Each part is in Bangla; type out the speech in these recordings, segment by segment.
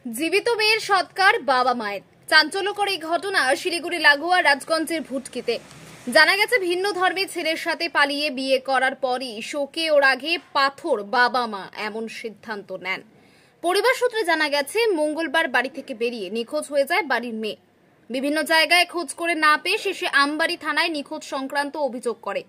জীবিত মেয়ের সৎকার বাবা মায়ের। চাঞ্চল্যকর এই ঘটনা শিলিগুড়ি লাগোয়া রাজগঞ্জের ভুটকিতে। জানা গেছে ভিন্ন ধর্মের ছেলের সাথে পালিয়ে বিয়ে করার পরই শোকে ও রাগে পাথর বাবা মা এমন সিদ্ধান্ত নেন। পরিবার সূত্রে জানা গেছে মঙ্গলবার বাড়ি থেকে বেরিয়ে নিখোঁজ হয়ে যায় বাড়ির মেয়ে। বিভিন্ন জায়গায় খোঁজ করে না পেয়ে শেষে আমবাড়ি থানায় নিখোঁজ সংক্রান্ত অভিযোগ করে।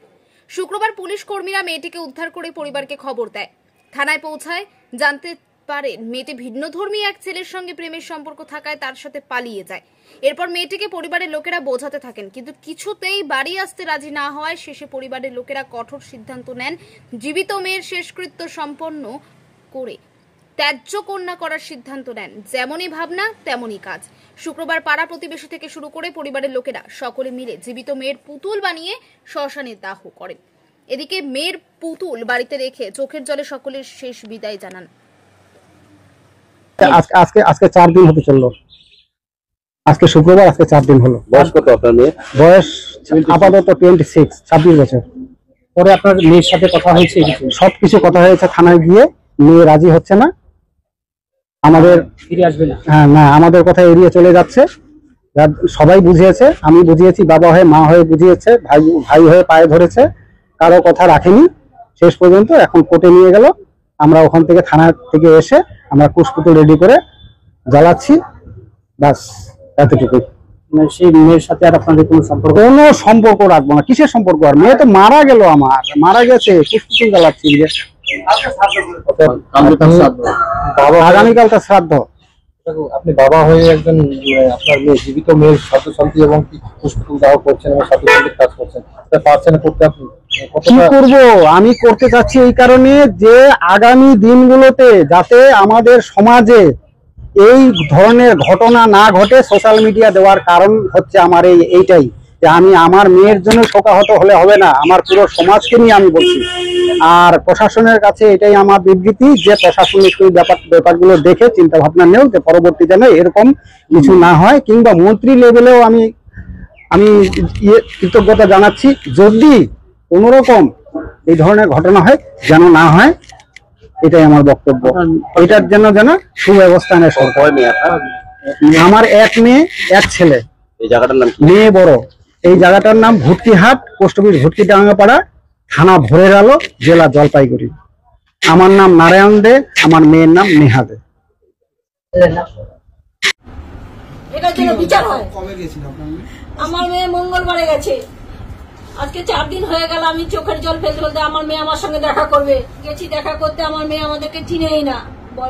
শুক্রবার পুলিশ কর্মীরা মেয়েটিকে উদ্ধার করে পরিবারকে খবর দেয়। থানায় পৌঁছায় জানতে পারেন মেয়েটি ভিন্ন ধর্মী এক ছেলের সঙ্গে প্রেমের সম্পর্ক থাকায় তার সাথে পালিয়ে যায়। এরপর মেয়েটিকে পরিবারের লোকেরা বোঝাতে থাকেন, কিন্তু কিছুতেই বাড়ি আসতে রাজি না হওয়ায় শেষে পরিবারের লোকেরা কঠোর সিদ্ধান্ত নেন জীবিত মেয়ের শেষকৃত্য সম্পন্ন করে ত্যায্য কন্যা করার সিদ্ধান্ত নেন। যেমনই ভাবনা তেমনই কাজ। শুক্রবার পাড়া প্রতিবেশী থেকে শুরু করে পরিবারের লোকেরা সকলে মিলে জীবিত মেয়ের পুতুল বানিয়ে শ্মশানে দাহ করেন। এদিকে মেয়ের পুতুল বাড়িতে রেখে চোখের জলে সকলের শেষ বিদায় জানান। আজকে 4 দিন হতে চললো। আজকে শুক্রবার, আজকে 4 দিন হলো। বয়স কত আপনার মেয়ে? বয়স আপাতত 26 বছর। পরে আপনার মেয়ের সাথে কথা হয়েছে? সবকিছু কথা হয়েছে, থানায় গিয়ে মেয়ে রাজি হচ্ছে না, আমাদের ফিরে আসবে না। হ্যাঁ না, আমাদের কথা এড়িয়ে চলে যাচ্ছে। সবাই বুঝিয়েছে, আমি বুঝিয়েছি, বাবা হয়ে মা হয়ে বুঝিয়েছে, ভাই হয়ে পায়ে ধরেছে, কারো কথা রাখেনি শেষ পর্যন্ত। এখন কোর্টে নিয়ে গেল, আমরা ওখান থেকে থানা থেকে এসে আমরা কুশপুতুল রেডি করে জ্বালাচ্ছি, বাস এতটুকু। সেই মেয়ের সাথে আর আপনাদের কোনো সম্পর্ক রাখবো না। কিসের সম্পর্ক? আর মেয়ে তো মারা গেল, আমার মারা গেছে, কুশপুতুল জ্বালাচ্ছি। আগামীকাল তার শ্রাদ্ধ। আপনি বাবা হয়ে একজন আপনার মেয়ে জীবিত মেয়ের ছাত্রছাত্রী এবং কুশপুতুল দাহ করছেন এবং ছাত্রছাত্রীর কাজ করছেন, তা পারছেন করতে? আপনি কি করব? আমি করতে চাচ্ছি এই কারণে যে আগামী দিনগুলোতে যাতে আমাদের সমাজে এই ধরনের ঘটনা না ঘটে। সোশ্যাল মিডিয়া দেওয়ার কারণ হচ্ছে আমার এইটাই, যে আমি আমার মেয়ের জন্য শোকাহত হলে হবে না, আমার পুরো সমাজকে নিয়ে আমি বলছি। আর প্রশাসনের কাছে এটাই আমার বিবৃতি যে প্রশাসনিক ব্যাপারগুলো দেখে চিন্তা ভাবনা নেও, যে পরবর্তী যেন এরকম কিছু না হয়। কিংবা মন্ত্রী লেভেলেও আমি কৃতজ্ঞতা জানাচ্ছি, যদি কোনোরকম এই ধরনের ঘটনা হয় যেন না হয়, এটাই আমার বক্তব্য। এটার জন্য যেন সুব্যবস্থা নেয় সরকার। আমার এক মেয়ে এক ছেলে। এই জায়গাটার নাম? মেয়ে বড়। এই জায়গাটার নাম ভুটকিহাট, পোস্ট অফিস ভুটকিডাঙ্গাপাড়া, থানা ভোরের আলো, জেলা জলপাইগুড়ি। আমার নাম নারায়ণ দে, আমার মেয়ের নাম নেহা দে। এটা যেন বিচার হয়। আমার মেয়ে মঙ্গলবারে গেছে, আজকে 4 দিন হয়ে গেল। আমি চোখের জল ফেলতে ফেলতে আমার মেয়ে আমার সঙ্গে দেখা করবে গেছি, দেখা করতে আমার মেয়ে আমাদেরকে চিনেই না,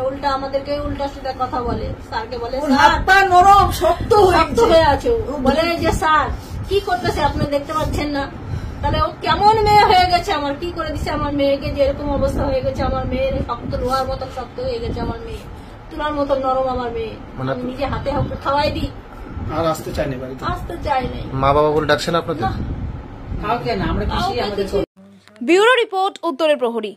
উল্টা আমাদেরকে উল্টা সিধা কথা বলে। স্যারকে বলে নরম শক্ত হয়ে আছে, বলে যে স্যার কি করতেছে আপনি দেখতে পাচ্ছেন না? তাহলে ও কেমন মেয়ে হয়ে গেছে, আমার কি করে দিছে আমার মেয়েকে, যে এরকম অবস্থা হয়ে গেছে আমার মেয়ের। শক্ত লোহার মতন শক্ত হয়ে গেছে আমার মেয়ে, তুলার মতন নরম আমার মেয়ে। আমি নিজে হাতে খাওয়াই দিই, আর আসতে চাই না, আসতে চাই না। মা বাবা বলে ডাকছেন আপনাদের? ব্যুরো রিপোর্ট, উত্তরের প্রহরী।